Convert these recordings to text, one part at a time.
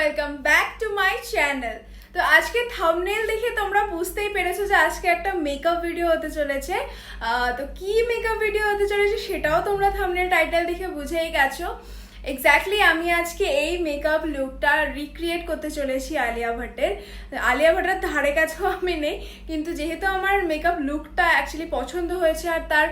Welcome back to my channel. তো আজকে thumbnail দেখে তোমরা বুঝতেই পেরেছো যে আজকে একটা মেকআপ ভিডিও হতে চলেছে। তো কি মেকআপ ভিডিও হতে চলেছে সেটাও তোমরা থাম্বনেল টাইটেল দেখে বুঝেই গেছো। এক্স্যাক্টলি আমি আজকে এই মেকআপ লুকটা রিক্রিয়েট করতে চলেছি আলিয়া ভাটের। আলিয়া ভাটের ধারে কাছেও আমি নেই, কিন্তু যেহেতু আমার মেকআপ লুকটা অ্যাকচুয়ালি পছন্দ হয়েছে আর তার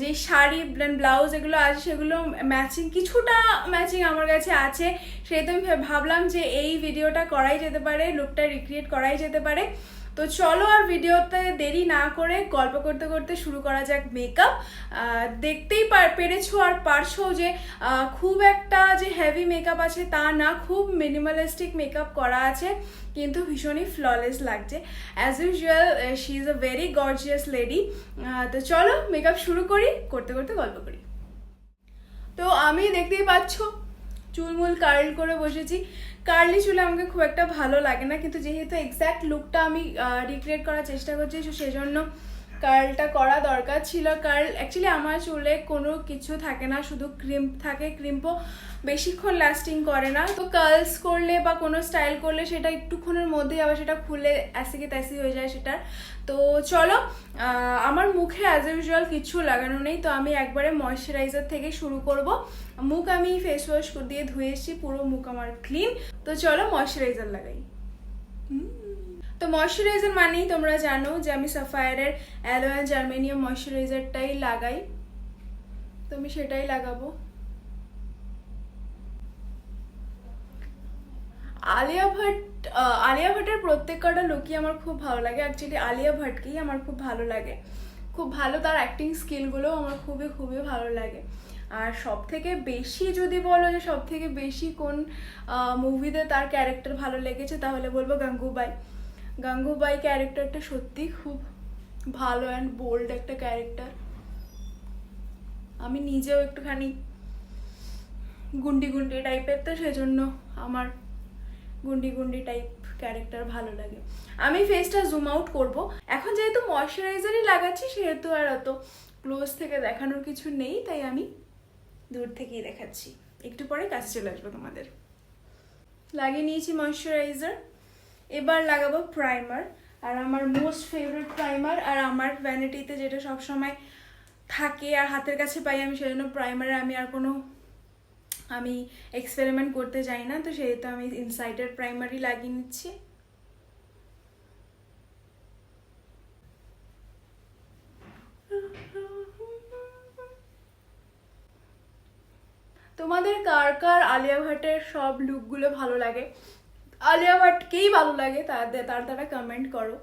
যে শাড়ি ব্লাউজ এগুলো আছে সেগুলো ম্যাচিং, কিছুটা ম্যাচিং আমার কাছে আছে, সেহেতু আমি ভাবলাম যে এই ভিডিওটা করাই যেতে পারে, লুকটা রিক্রিয়েট করাই যেতে পারে। তো চলো আর ভিডিওতে দেরি না করে গল্প করতে করতে শুরু করা যাক মেকআপ। দেখতেই পেরেছো আর পারছো যে খুব একটা যে হেভি মেকআপ আছে তা না, খুব মিনিমালিস্টিক মেকআপ করা আছে, কিন্তু ভীষণই ফ্ললেস লাগছে। As usual she is a very gorgeous lady. তো চলো মেকআপ শুরু করি, করতে করতে গল্প করি। তো আমি দেখতেই পাচ্ছ চুলমুল কার্ল করে বসেছি। কার্লি চুলে আমাকে খুব একটা ভালো লাগে না, কিন্তু যেহেতু এক্স্যাক্ট লুকটা আমি রিক্রিয়েট করার চেষ্টা করছি সেজন্য কার্লটা করা দরকার ছিল। কার্ল অ্যাকচুয়ালি আমার চুলে কোনো কিছু থাকে না, শুধু ক্রিম্প থাকে, ক্রিম্পও বেশিক্ষণ লাস্টিং করে না। তো কার্লস করলে বা কোনো স্টাইল করলে সেটা একটুক্ষণের মধ্যেই আবার সেটা খুলে অ্যাসিকে ত্যাসি হয়ে যায় সেটার। তো চলো, আমার মুখে অ্যাজ ইউজুয়াল কিছু লাগানো নেই, তো আমি একবারে ময়শ্চারাইজার থেকে শুরু করব। মুখ আমি ফেস ওয়াশ দিয়ে ধুয়ে এসেছি, পুরো মুখ আমার ক্লিন। তো চলো ময়শ্চারাইজার লাগাই। তো ময়শ্চারাইজার মানেই তোমরা জানো যে আমি সাফায়ারের অ্যালোয়ে জার্মেনিয়াম ময়শ্চারাইজারটাই লাগাই, তো আমি সেটাই লাগাবো। আলিয়া ভাটের প্রত্যেক কটা লুকই আমার খুব ভালো লাগে। অ্যাকচুয়ালি আলিয়া ভাটকেই আমার খুব ভালো লাগে, খুব ভালো, তার অ্যাক্টিং স্কিলগুলোও আমার খুবই খুবই ভালো লাগে। আর সব থেকে বেশি যদি বলো যে সব থেকে বেশি কোন মুভিতে তার ক্যারেক্টার ভালো লেগেছে, তাহলে বলবো গাঙ্গুবাই। গাঙ্গুবাই ক্যারেক্টারটা সত্যি খুব ভালো অ্যান্ড বোল্ড একটা ক্যারেক্টার। আমি নিজেও একটুখানি গুন্ডি গুন্ডি টাইপের, তো সেজন্য আমার গুন্ডি গুন্ডি টাইপ ক্যারেক্টার ভালো লাগে। আমি ফেসটা জুম আউট করবো এখন, যেহেতু ময়শ্চারাইজারই লাগাচ্ছি সেহেতু আর অত ক্লোজ থেকে দেখানোর কিছু নেই, তাই আমি দূর থেকেই দেখাচ্ছি। একটু পরে কাছে চলে আসবো তোমাদের। লাগিয়ে নিয়েছি ময়শ্চারাইজার, এবার লাগাবো প্রাইমার। আর আমার মোস্ট ফেভারিট প্রাইমার, আর আমার ভ্যানিটিতে যেটা সবসময় থাকে আর হাতের কাছে পাই আমি, সেজন্য প্রাইমারে আমি এক্সপেরিমেন্ট করতে যাই না, তো সেহেতু আমি ইনসাইডের প্রাইমারই লাগিয়ে নিচ্ছি। তোমাদের কার কার আলিয়া ভাটের সব লুকগুলো ভালো লাগে, আলিয়া ভাটকেই ভালো লাগে, তারা কমেন্ট করো।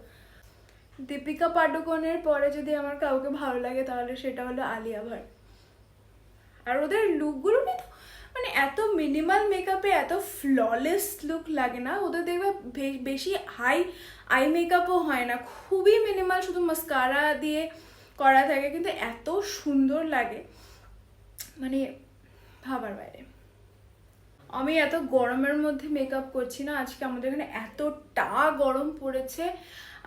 দীপিকা পাডুকোনের পরে যদি আমার কাউকে ভালো লাগে তাহলে সেটা হলো আলিয়া ভাট। আর ওদের লুকগুলো মানে এত মিনিমাল মেকআপে এত ফ্ললেস লুক লাগে না ওদের, দেখবে বেশি হাই আই মেকআপও হয় না, খুবই মিনিমাল, শুধু মাস্কারা দিয়ে করা থাকে, কিন্তু এত সুন্দর লাগে মানে ভাবার বাইরে। আমি এত গরমের মধ্যে মেকআপ করছি না, আজকে আমাদের এখানে এতটা গরম পড়েছে,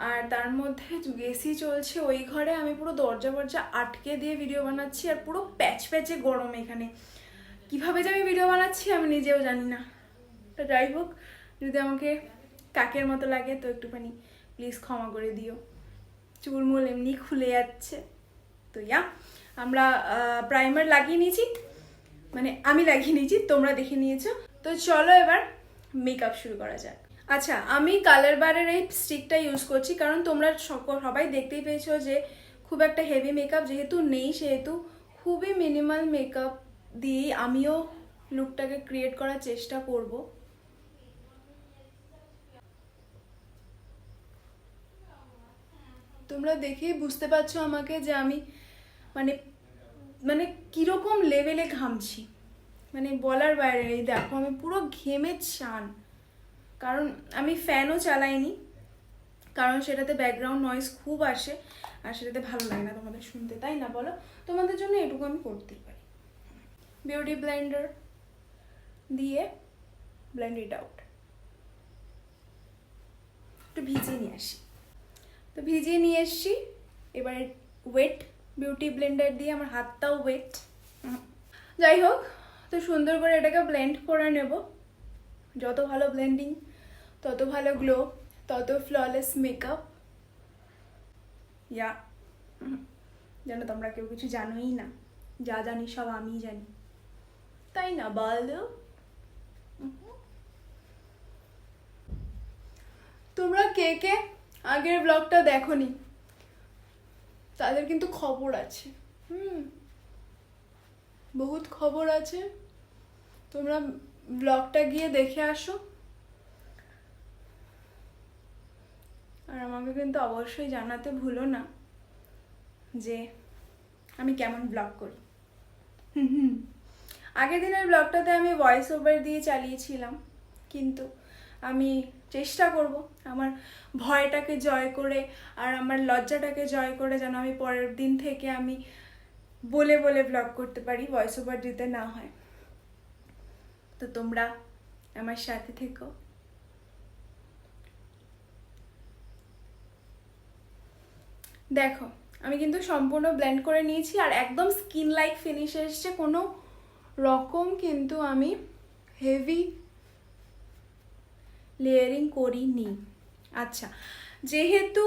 আর তার মধ্যে এসি চলছে ওই ঘরে, আমি পুরো দরজা আটকে দিয়ে ভিডিও বানাচ্ছি, আর পুরো প্যাচ প্যাচে গরম এখানে। কিভাবে যে আমি ভিডিও বানাচ্ছি আমি নিজেও জানি না। তো যাই হোক, যদি আমাকে কাকের মতো লাগে তো একটুখানি প্লিজ ক্ষমা করে দিও, চুলমুল এমনি খুলে যাচ্ছে। তো আমরা প্রাইমার লাগিয়ে নিয়েছি, মানে আমি লাগিয়ে নিয়েছি, তোমরা দেখে নিয়েছো। তো চলো এবার মেকআপ শুরু করা যাক। আচ্ছা, আমি কালার বারের এই স্টিকটা ইউজ করছি, কারণ তোমরা সবাই দেখতেই পেয়েছো যে খুব একটা হেভি মেকআপ যেহেতু নেই, সেহেতু খুবই মিনিমাল মেকআপ দিয়েই আমিও লুকটাকে ক্রিয়েট করার চেষ্টা করব। তোমরা দেখেই বুঝতে পারছো আমাকে যে আমি মানে মানে কিরকম লেভেলে ঘামছি, মানে বলার বাইরে। এই দেখো আমি পুরো ঘেমে চান, কারণ আমি ফ্যানও চালাইনি, কারণ সেটাতে ব্যাকগ্রাউন্ড নয়েজ খুব আসে আর সেটাতে ভালো লাগে না তোমাদের শুনতে, তাই না বলো? তোমাদের জন্য এটুকু আমি করতেই পারি। বিউটি ব্লেন্ডার দিয়ে ব্লেন্ড ইট আউট। একটু ভিজিয়ে নিয়ে আসি। তো ভিজিয়ে নিয়ে এসছি, এবারে ওয়েট বিউটি ব্লেন্ডার দিয়ে, আমার হাতটাও ওয়েট। যাই হোক, তো সুন্দর করে এটাকে ব্লেন্ড করে নেব। যত ভালো ব্লেন্ডিং তত ভালো গ্লো, তত ফ্ললেস মেকআপ। ইয়া, যেন তোমরা কেউ কিছু জানোই না, যা জানি সব আমিই জানি, তাই না বলো? তোমরা কে কে আগের ব্লগটা দেখোনি তাদের কিন্তু খবর আছে, বহুত খবর আছে। তোমরা ব্লগটা গিয়ে দেখে আসো, আর আমাকে কিন্তু অবশ্যই জানাতে ভুলো না যে আমি কেমন ব্লগ করি। আগের দিনের ব্লগটাতে আমি ভয়েস ওভার দিয়ে চালিয়েছিলাম, কিন্তু আমি চেষ্টা করব আমার ভয়টাকে জয় করে আর আমার লজ্জাটাকে জয় করে যেন আমি পরের দিন থেকে আমি বলে বলে ব্লগ করতে পারি, ভয়েস ওভার দিতে না হয়। তো তোমরা আমার সাথে থেকো। দেখো আমি কিন্তু সম্পূর্ণ ব্লেন্ড করে নিয়েছি আর একদম স্কিন লাইক ফিনিশ এসছে, কোনো রকম কিন্তু আমি হেভি লেয়ারিং করিনি। আচ্ছা, যেহেতু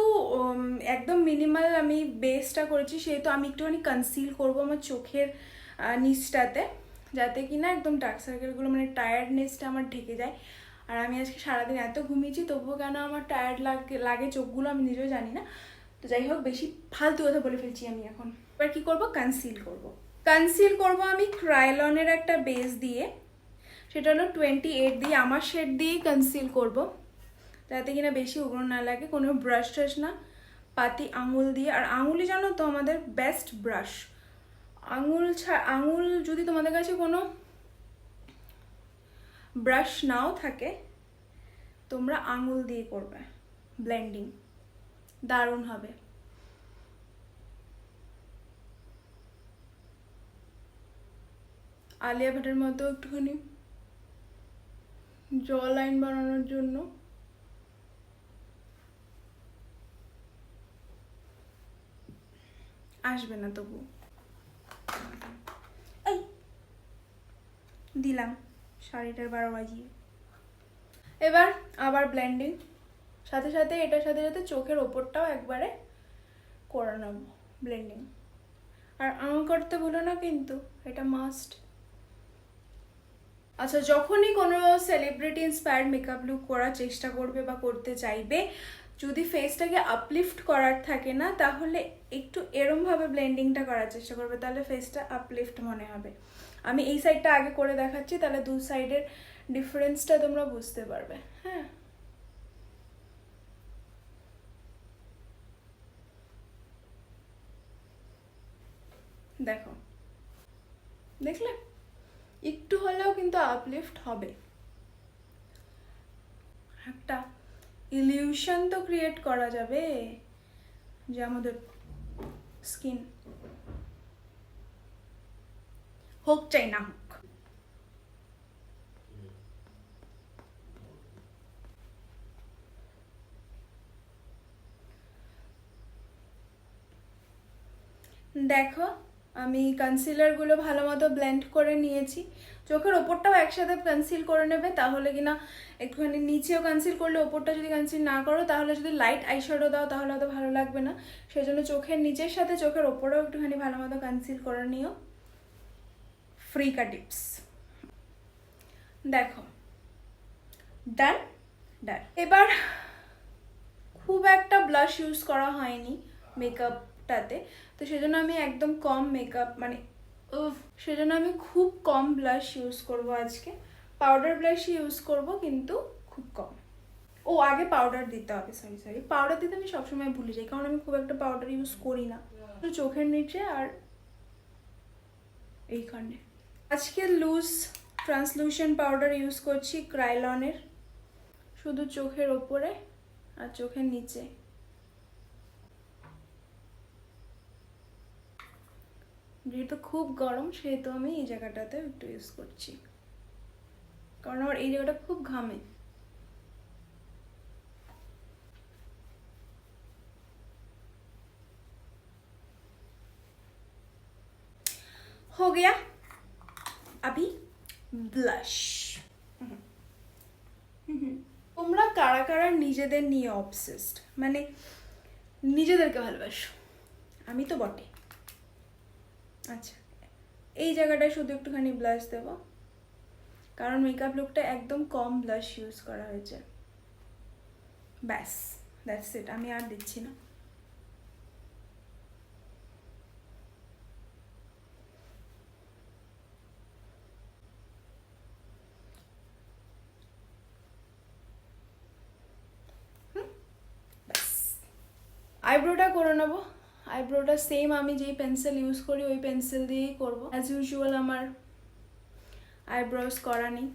একদম মিনিমাল আমি বেসটা করেছি, সেহেতু আমি একটুখানি কনসিল করবো আমার চোখের নিচটাতে, যাতে কিনা একদম ডার্ক সার্কেলগুলো মানে টায়ার্ডনেসটা আমার ঢেকে যায়। আর আমি আজকে সারাদিন এত ঘুমিয়েছি, তবুও কেন আমার টায়ার্ড লাগে চোখগুলো আমি নিজেও জানি না। তো যাই হোক, বেশি ফালতু কথা বলে ফেলছি আমি এখন। এবার কি করব, কনসিল করব আমি ক্রায়োলনের একটা বেস দিয়ে, সেটা হলো 28 দিয়ে, আমার শেড দিয়েই কনসিল করব, যাতে কিনা বেশি উগ্র না লাগে। কোনো ব্রাশ ট্রাশ না, পাতি আঙুল দিয়ে। আর আঙুলই জানো তো আমাদের বেস্ট ব্রাশ। আঙুল যদি তোমাদের কাছে কোনো ব্রাশ নাও থাকে, তোমরা আঙুল দিয়ে করবে ব্লেন্ডিং, দারুণ হবে। আলিয়া ভাটের মতো একটুখানি জ লাইন বানানোর জন্য আসবে না, তবু এই দিলাম শাড়িটার 12 বাজিয়ে। এবার আবার ব্লেন্ডিং, সাথে সাথে এটার সাথে সাথে চোখের ওপরটাও একবারে করে নেব ব্লেন্ডিং। আর করতে ভুলো না কিন্তু, এটা মাস্ট। আচ্ছা, যখনই কোনো সেলিব্রিটি ইন্সপায়ার্ড মেকআপ লুক করার চেষ্টা করবে বা করতে চাইবে, যদি ফেসটাকে আপলিফট করার থাকে না, তাহলে একটু এরমভাবে ব্লেন্ডিংটা করার চেষ্টা করবে, তাহলে ফেসটা আপলিফট মনে হবে। আমি এই সাইডটা আগে করে দেখাচ্ছি, তাহলে দু সাইডের ডিফারেন্সটা তোমরা বুঝতে পারবে। হ্যাঁ, দেখো, দেখলে একটু হলেও কিন্তু আপলিফট হবে। একটা ইলিউশন তো ক্রিয়েট করা যাবে যে আমাদের স্কিন হোক চাই না হোক। দেখো আমি কনসিলারগুলো ভালো মতো ব্লেন্ড করে নিয়েছি। চোখের ওপরটাও একসাথে কনসিল করে নেবে, তাহলে কিনা একটুখানি নিচেও কনসিল করলে, ওপরটা যদি কনসিল না করো, তাহলে যদি লাইট আইশ্যাডো দাও তাহলে অত ভালো লাগবে না। সেই জন্য চোখের নিচের সাথে চোখের ওপরেও একটুখানি ভালো মতো কনসিল করে নিও। ফ্রি কা টিপস। দেখো, ডান ডান। এবার খুব একটা ব্লাশ ইউজ করা হয়নি মেকআপটাতে, তো সেজন্য আমি একদম কম মেকআপ মানে সেজন্য আমি খুব কম ব্লাশ ইউজ করব আজকে। পাউডার ব্লাশই ইউজ করব, কিন্তু খুব কম। ও, আগে পাউডার দিতে হবে, সরি পাউডার দিতে আমি সবসময় ভুলে যাই, কারণ আমি খুব একটা পাউডার ইউজ করি না। চোখের নিচে আর এইখানে আজকে লুজ ট্রান্সলুশন পাউডার ইউজ করছি ক্রায়োলনের, শুধু চোখের ওপরে আর চোখের নিচে। যেহেতু খুব গরম, সেহেতু আমি এই জায়গাটাতে একটু ইউজ করছি, কারণ আমার এই জায়গাটা খুব ঘামে। हो गया, अभी ब्लश। তোমরা কারা কারা নিজেদের নিয়ে অবসেসড, মানে নিজেদেরকে ভালোবাসো? আমি তো বটে। আচ্ছা, এই জায়গাটায় শুধু একটুখানি ব্লাশ দেবো, কারণ মেকআপ লুকটা একদম কম ব্লাশ ইউজ করা হয়েছে। ব্যাস, দ্যাটস ইট, আমি আর দিচ্ছি না। আইব্রোটা করে নেবো। আইব্রোটা সেম আমি যেই পেন্সিল ইউজ করি ওই পেন্সিল দিয়েই করবো। অ্যাজ ইউজুয়াল আমার আইব্রোজ করা নেই,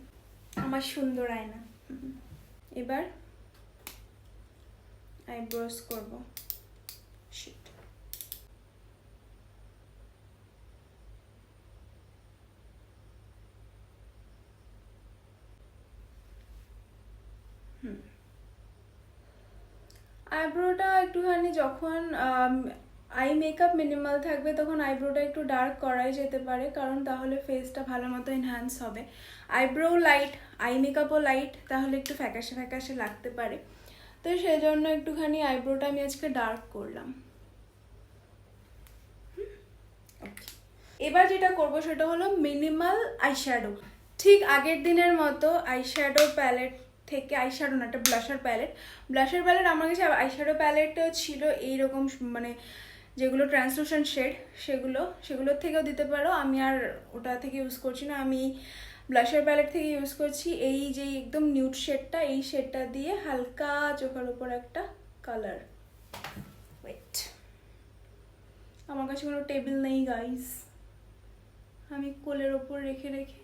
আমার সুন্দর আয়না। এবার আইব্রোজ করবো। শিট, আইব্রোটা একটুখানি যখন আই মেকআপ মিনিমাল থাকবে তখন আইব্রোটা একটু ডার্ক করাই যেতে পারে, কারণ তাহলে ফেসটা ভালো মতো এনহ্যান্স হবে। আইব্রো লাইট, আই মেকআপও লাইট, তাহলে একটু ফ্যাকাশে ফ্যাকাশে লাগতে পারে। তো সেই জন্য একটুখানি আইব্রোটা আমি আজকে ডার্ক করলাম। এবার যেটা করব সেটা হলো মিনিমাল আইশ্যাডো। ঠিক আগের দিনের মতো আইশ্যাডো প্যালেট থেকে, আইশ্যাডো না, একটা ব্লাশার প্যালেট। আমার কাছে আইশ্যাডো প্যালেট ছিল এইরকম, মানে যেগুলো ট্রান্সলুসেন্ট শেড, সেগুলোর থেকেও দিতে পারো। আমি আর ওটা থেকে ইউজ করছি না, আমি ব্লাশার প্যালেট থেকে ইউজ করছি। এই যে একদম নিউড শেডটা, এই শেডটা দিয়ে হালকা চোখের উপর একটা কালার। ওয়েট, আমার কাছে কোনো টেবিল নেই গাইস, আমি কোলের ওপর রেখে রেখে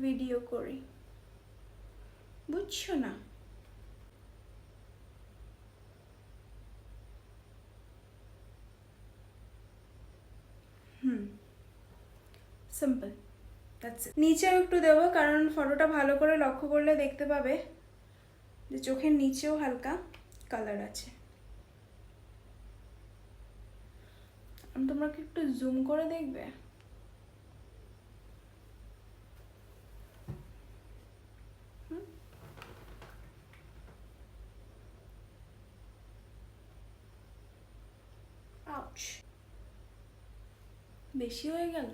ভিডিও করি, বুঝছো না? Simple, that's it. নিচেও একটু দেবো, কারণ ফটোটা ভালো করে লক্ষ্য করলে দেখতে পাবে যে চোখের নিচেও হালকা কালার আছে। তোমরা কি একটু জুম করে দেখবে? আউচ, বেশি হয়ে গেল।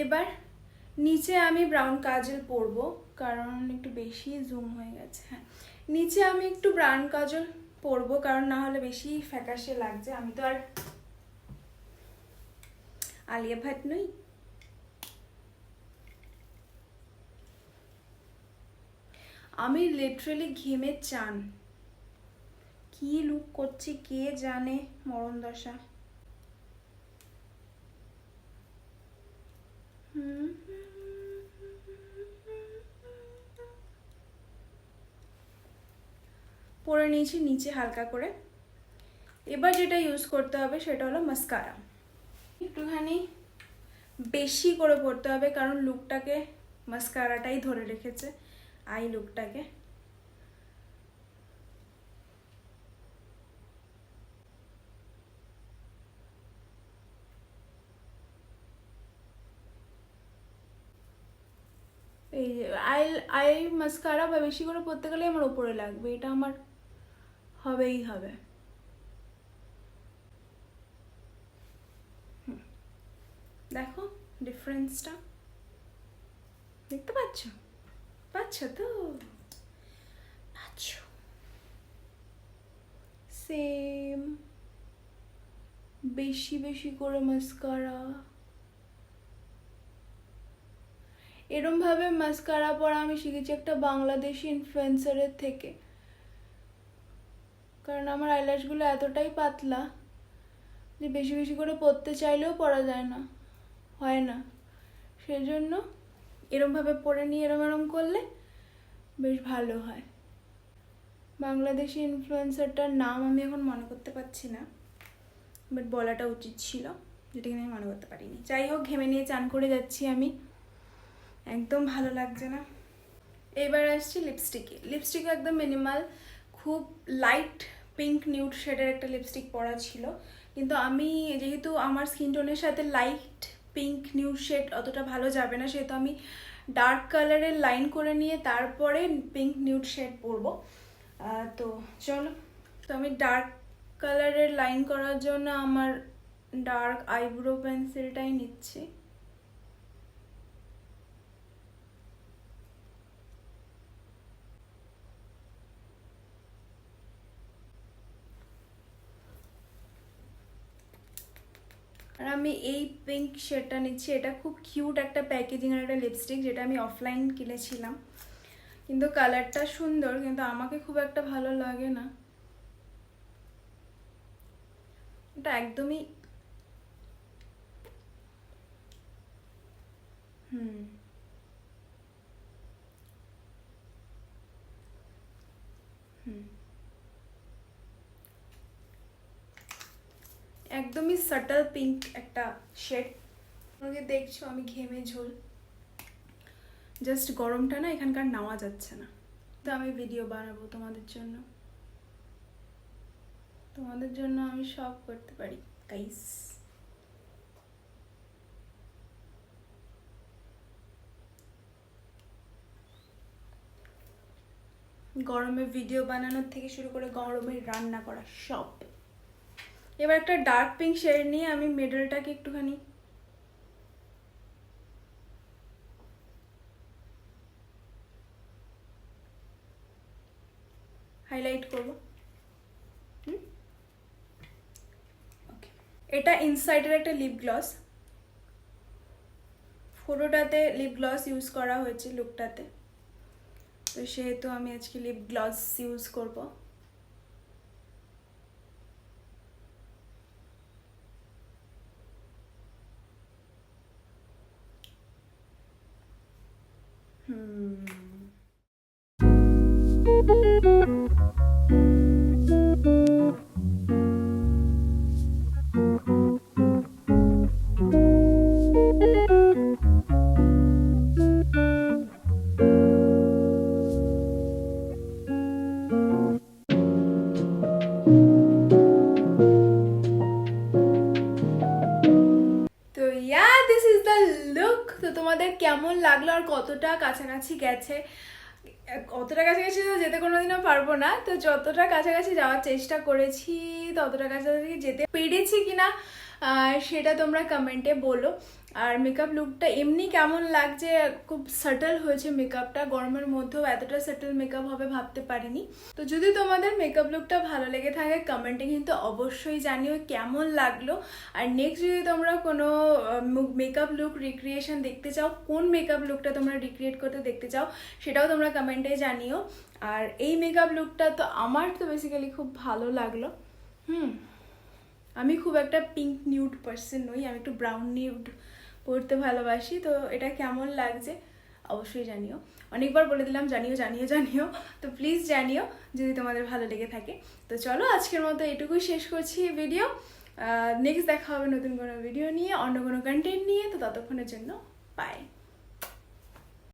এবার নিচে আমি ব্রাউন কাজল পরবো, কারণ একটু বেশি জুম হয়ে গেছে। হ্যাঁ, নিচে আমি একটু ব্রাউন কাজল পরবো, কারণ না হলে বেশি ফ্যাকাশে লাগছে। আমি তো আর আলিয়া ভাট নই। আমি লিটারালি ঘেমে চান, কি লুক করছি কে জানে, মরণ দশা। পরে নিয়েছি নিচে হালকা করে। এবার যেটা ইউজ করতে হবে সেটা হলো মাস্কারা। একটুখানি বেশি করে পড়তে হবে, কারণ লুকটাকে মাস্কারাটাই ধরে রেখেছে, আই লুকটাকে। এই যে আই মাস্কারা বা বেশি করে পড়তে গেলে আমার ওপরে লাগবে, এটা আমার হবেই হবে। দেখো ডিফারেন্সটা, দেখতে পাচ্ছ? তো আচ্ছা, সেম বেশি বেশি করে মাস্কারা। এরমভাবে মাস্কারা পরা আমি শিখেছি একটা বাংলাদেশি ইনফ্লুয়েন্সারের থেকে, কারণ আমার আইল্যাশগুলো এতটাই পাতলা যে বেশি বেশি করে পরতে চাইলেও পরা যায় না, হয় না। সেজন্য এরমভাবে পরে নিয়ে এরম করলে বেশ ভালো হয়। বাংলাদেশি ইনফ্লুয়েন্সারটার নাম আমি এখন মনে করতে পারছি না, বাট বলাটা উচিত ছিল, যেটা কিনা আমি মনে করতে পারিনি। যাই হোক, ঘেমে নিয়ে চান করে যাচ্ছি আমি, একদম ভালো লাগছে না। এবার আসছি লিপস্টিকে। লিপস্টিক একদম মিনিমাল, খুব লাইট পিঙ্ক নিউড শেডের একটা লিপস্টিক পরা ছিল, কিন্তু আমি যেহেতু আমার স্কিন টোনের সাথে লাইট পিঙ্ক নিউড শেড অতটা ভালো যাবে না, সেহেতু আমি ডার্ক কালারের লাইন করে নিয়ে তারপরে পিঙ্ক নিউড শেড পরবো। তো চলো, তো আমি ডার্ক কালারের লাইন করার জন্য আমার ডার্ক আইব্রো পেন্সিলটাই নিচ্ছি। আর আমি এই পিঙ্ক শেডটা নিচ্ছি। এটা খুব কিউট একটা প্যাকেজিং এর একটা লিপস্টিক, যেটা আমি অফলাইন কিনেছিলাম, কিন্তু কালারটা সুন্দর, কিন্তু আমাকে খুব একটা ভালো লাগে না। এটা একদমই হুম হুম একদমই সাটল পিঙ্ক একটা শেড। তোমাকে দেখছো আমি ঘেমে ঝোল, জাস্ট গরমটা না এখানকার নেওয়া যাচ্ছে না। তো আমি ভিডিও বানাবো তোমাদের জন্য, তোমাদের জন্য আমি সব করতে পারি গাইস। গরমে ভিডিও বানানোর থেকে শুরু করে গরমে রান্না করা সব। এবার একটা ডার্ক পিঙ্ক শেড নিয়ে আমি মিডলটাকে একটুখানি হাইলাইট করব। ওকে, এটা ইনসাইডের একটা লিপ গ্লস। ফটোটাতে লিপ গ্লস ইউজ করা হয়েছে লুকটাতে, তো সেহেতু আমি আজকে লিপ গ্লস ইউজ করব। তো ইয়া, দিস ইজ দ্য লুক। তো তোমাদের কেমন লাগলো আর কতটা কাছাকাছি গেছে? অতটা কাছাকাছি তো যেতে কোনোদিনও পারবো না, তো যতটা কাছাকাছি যাওয়ার চেষ্টা করেছি ততটা কাছাকাছি যেতে পেরেছি কিনা সেটা তোমরা কমেন্টে বলো। আর মেকআপ লুকটা এমনি কেমন লাগছে? খুব সাটল হয়েছে মেকআপটা, গরমের মধ্যেও এতটা সাটল মেকআপ হবে ভাবতে পারিনি। তো যদি তোমাদের মেকআপ লুকটা ভালো লেগে থাকে কমেন্টে কিন্তু অবশ্যই জানিও কেমন লাগলো। আর নেক্সট যদি তোমরা কোনো মেকআপ লুক রিক্রিয়েশন দেখতে চাও, কোন মেকআপ লুকটা তোমরা রিক্রিয়েট করতে দেখতে চাও সেটাও তোমরা কমেন্টে জানিও। আর এই মেকআপ লুকটা তো আমার তো বেসিক্যালি খুব ভালো লাগলো। আমি খুব একটা পিঙ্ক নিউড পার্সন নই, আমি একটু ব্রাউন নিউড পরতে ভালোবাসি। তো এটা কেমন লাগছে অবশ্যই জানিও। অনেকবার বলে দিলাম জানিও জানিও জানিও, তো প্লিজ জানিও যদি তোমাদের ভালো লেগে থাকে। তো চলো আজকের মতো এটুকুই শেষ করছি ভিডিও। নেক্সট দেখা হবে নতুন কোনো ভিডিও নিয়ে, অন্য কোনো কন্টেন্ট নিয়ে। তো ততক্ষণের জন্য বাই।